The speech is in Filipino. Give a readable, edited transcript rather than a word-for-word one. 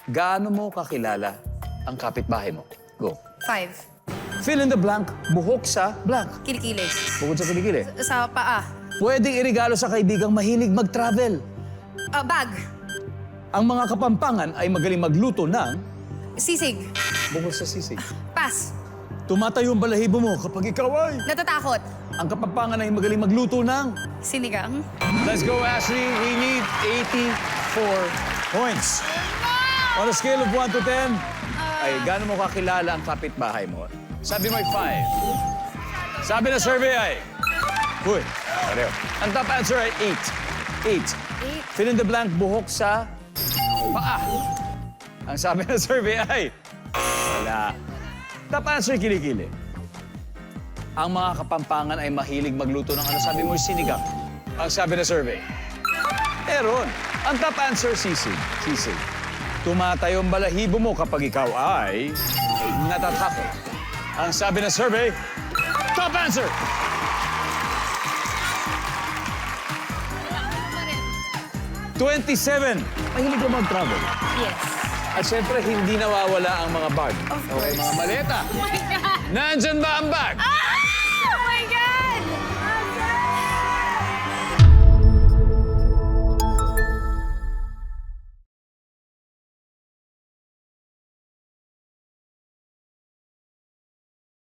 Gaano mo kakilala ang kapitbahay mo? Go. 5. Fill in the blank, buhok sa blank. Kilikili. Bukod sa kilikili. Sa paa. Pwedeng irigalo sa kaibigang mahilig mag-travel. Bag. Ang mga kapampangan ay magaling magluto ng Sisig. bukod sa sisig. Pass. Tumatayo ang balahibo mo kapag ikaw ay... Natatakot. Ang kapampangan ay magaling magluto ng... Sinigang. Let's go, Ashley. We need 84 points. On a scale of 1 to 10, ay gaano mo kakilala ang kapitbahay mo? Sabi mo ay 5. Sabi na survey ay... Uy, pareho. Ang top answer ay 8. 8. Fill in the blank, buhok sa paa. Ang sabi ng survey ay... Wala. Top answer, kilikili. Ang mga kapampangan ay mahilig magluto ng ano? Sabi mo, sinigang. Ang sabi ng survey. Meron. Ang top answer, sisig. Sisig. Tumatayo ang balahibo mo kapag ikaw ay natatakot. Ang sabi ng survey, top answer! '27. Mahilig ka mag-travel. Yes. At syempre, hindi nawawala ang mga bag. Of Okay, course. mga maleta. Oh my God! Nandyan ba ang bag?